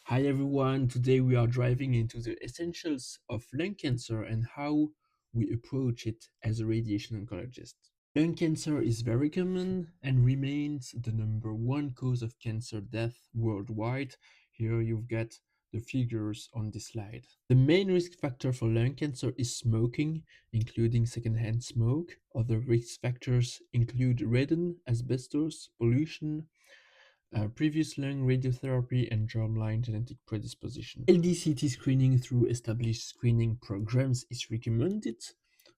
Hi everyone, today we are driving into the essentials of lung cancer and how we approach it as a radiation oncologist. Lung cancer is very common and remains the number one cause of cancer death worldwide. Here you've got the figures on this slide. The main risk factor for lung cancer is smoking, including secondhand smoke. Other risk factors include radon, asbestos, pollution, previous lung radiotherapy, and germline genetic predisposition. LDCT screening through established screening programs is recommended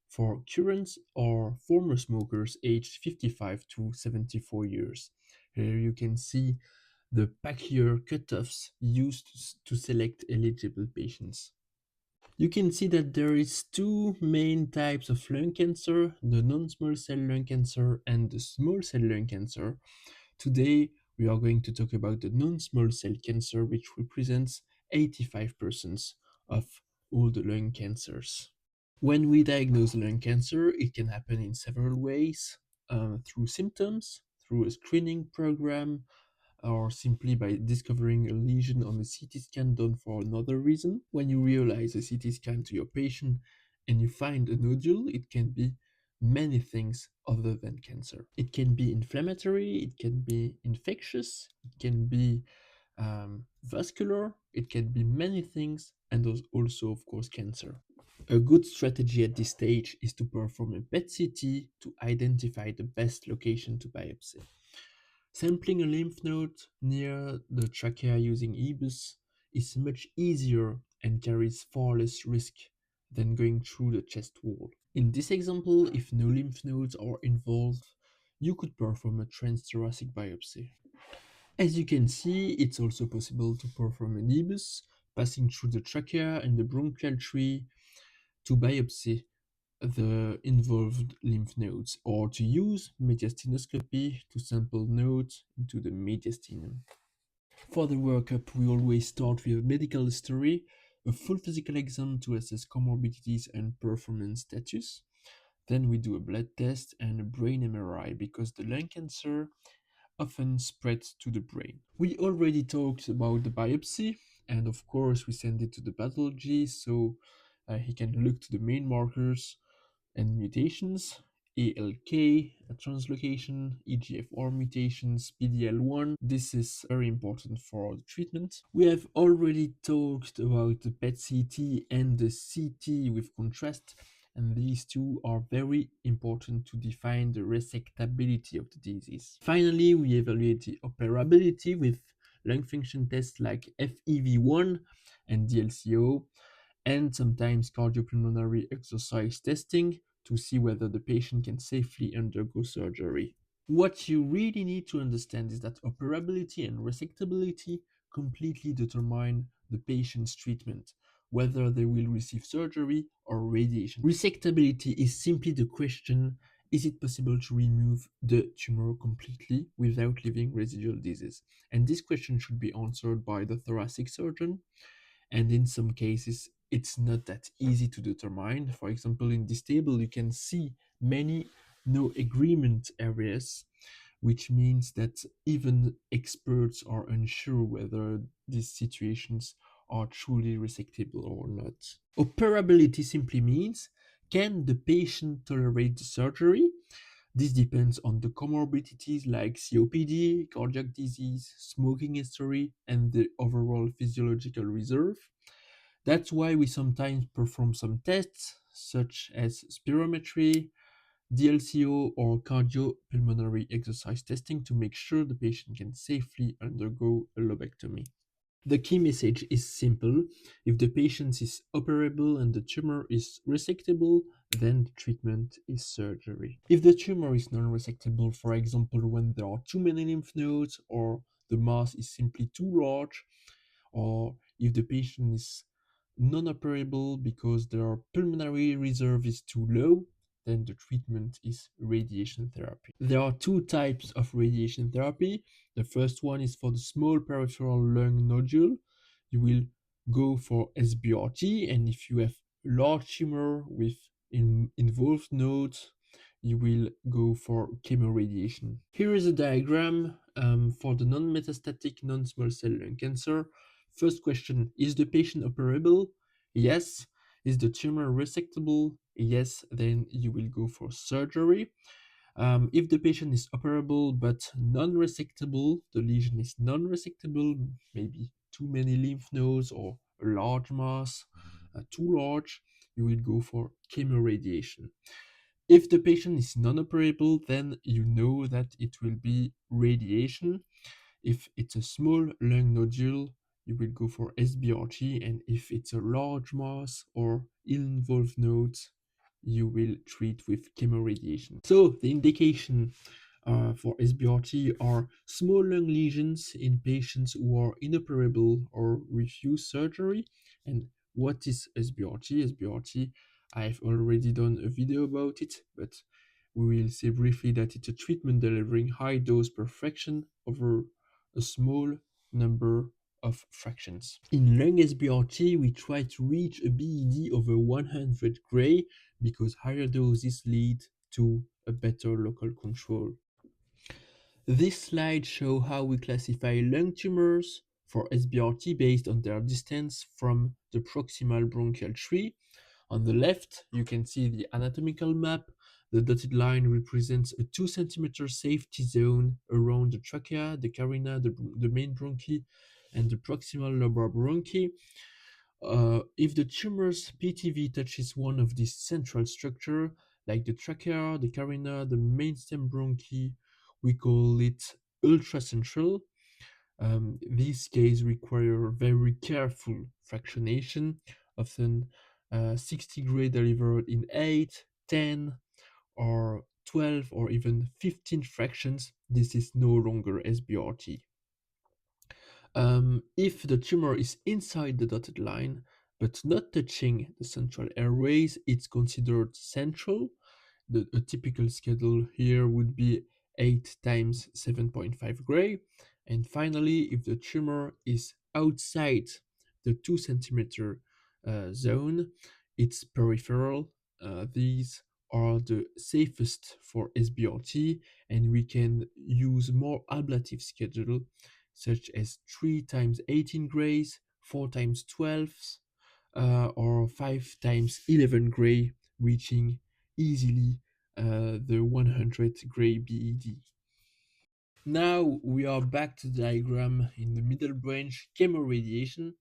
for current or former smokers aged 55 to 74 years. Here you can see the pack-year cutoffs used to select eligible patients. You can see that there is two main types of lung cancer, the non-small cell lung cancer and the small cell lung cancer. Today, we are going to talk about the non-small cell cancer, which represents 85% of all the lung cancers. When we diagnose lung cancer, it can happen in several ways through symptoms, through a screening program, or simply by discovering a lesion on a CT scan done for another reason. When you realize a CT scan to your patient and you find a nodule, it can be many things other than cancer. It can be inflammatory, it can be infectious, it can be vascular, it can be many things, and also, of course, cancer. A good strategy at this stage is to perform a PET-CT to identify the best location to biopsy. Sampling a lymph node near the trachea using EBUS is much easier and carries far less risk than going through the chest wall. In this example, if no lymph nodes are involved, you could perform a transthoracic biopsy. As you can see, it's also possible to perform an EBUS, passing through the trachea and the bronchial tree to biopsy the involved lymph nodes, or to use mediastinoscopy to sample nodes into the mediastinum. For the workup, we always start with a medical history, a full physical exam to assess comorbidities and performance status. Then we do a blood test and a brain MRI because the lung cancer often spreads to the brain. We already talked about the biopsy, and of course, we send it to the pathology so he can look to the main markers and mutations, ALK translocation, EGFR mutations, PDL1. This is very important for the treatment. We have already talked about the PET-CT and the CT with contrast, and these two are very important to define the resectability of the disease. Finally, we evaluate the operability with lung function tests like FEV1 and DLCO, and sometimes cardiopulmonary exercise testing to see whether the patient can safely undergo surgery. What you really need to understand is that operability and resectability completely determine the patient's treatment, whether they will receive surgery or radiation. Resectability is simply the question: is it possible to remove the tumor completely without leaving residual disease? And this question should be answered by the thoracic surgeon, and in some cases it's not that easy to determine. For example, in this table you can see many no agreement areas, which means that even experts are unsure whether these situations are truly resectable or not. Operability simply means, can the patient tolerate the surgery? This depends on the comorbidities like COPD, cardiac disease, smoking history, and the overall physiological reserve. That's why we sometimes perform some tests, such as spirometry, DLCO, or cardiopulmonary exercise testing to make sure the patient can safely undergo a lobectomy. The key message is simple: if the patient is operable and the tumor is resectable, then the treatment is surgery. If the tumor is non-resectable, for example, when there are too many lymph nodes, or the mass is simply too large, or if the patient is non-operable because their pulmonary reserve is too low, then the treatment is radiation therapy. There are two types of radiation therapy. The first one is for the small peripheral lung nodule. You will go for SBRT, and if you have large tumor with involved nodes, you will go for chemoradiation. Here is a diagram for the non-metastatic non-small cell lung cancer. First question, is the patient operable? Yes. Is the tumor resectable? Yes, then you will go for surgery. If the patient is operable but non-resectable, the lesion is non-resectable, maybe too many lymph nodes or a large mass, too large, you will go for chemoradiation. If the patient is non-operable, then you know that it will be radiation. If it's a small lung nodule, you will go for SBRT, and if it's a large mass or ill-involved nodes, you will treat with chemoradiation. So the indication for SBRT are small lung lesions in patients who are inoperable or refuse surgery. And what is SBRT? SBRT, I've already done a video about it, but we will say briefly that it's a treatment delivering high dose per fraction over a small number of fractions. In lung SBRT, we try to reach a BED over 100 gray because higher doses lead to a better local control. This slide shows how we classify lung tumors for SBRT based on their distance from the proximal bronchial tree. On the left, you can see the anatomical map. The dotted line represents a 2 centimeter safety zone around the trachea, the carina, the main bronchi, and the proximal lobar bronchi. If the tumor's PTV touches one of these central structure, like the trachea, the carina, the main stem bronchi, we call it ultracentral. These cases require very careful fractionation, often 60 gray delivered in 8, 10, or 12, or even 15 fractions. This is no longer SBRT. If the tumor is inside the dotted line, but not touching the central airways, it's considered central. A typical schedule here would be 8 times 7.5 gray. And finally, if the tumor is outside the 2 centimeter zone, it's peripheral. These are the safest for SBRT, and we can use more ablative schedule such as 3 times 18 grays, 4 times 12, or 5 times 11 gray, reaching easily the 100 gray BED. Now we are back to the diagram in the middle branch, chemoradiation.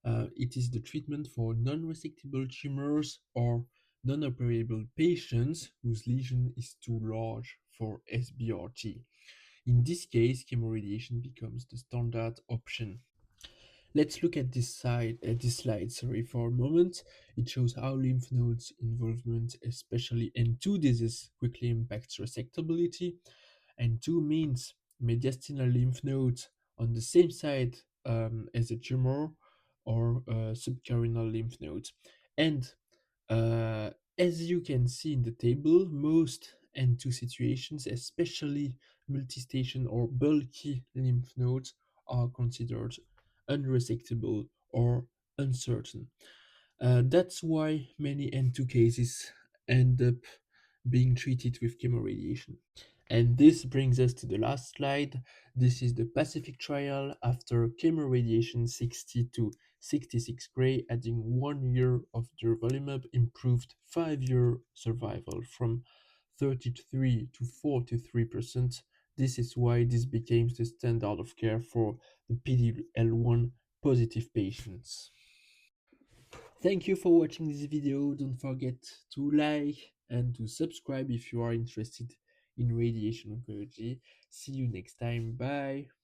It is the treatment for non-resectable tumors or non-operable patients whose lesion is too large for SBRT. In this case, chemoradiation becomes the standard option. Let's look at this slide, for a moment. It shows how lymph nodes involvement, especially N2 disease, quickly impacts resectability. N2 means mediastinal lymph nodes on the same side as a tumor or subcarinal lymph nodes. And uh, as you can see in the table, most N2 situations, especially multistation or bulky lymph nodes, are considered unresectable or uncertain. That's why many N2 cases end up being treated with chemoradiation. And this brings us to the last slide. This is the Pacific trial after chemoradiation 60 to 66 gray, adding 1 year of durvalumab improved 5-year survival from 33 to 43%. This is why this became the standard of care for the PD-L1 positive patients. Thank you for watching this video. Don't forget to like and to subscribe if you are interested in radiation oncology. See you next time. Bye.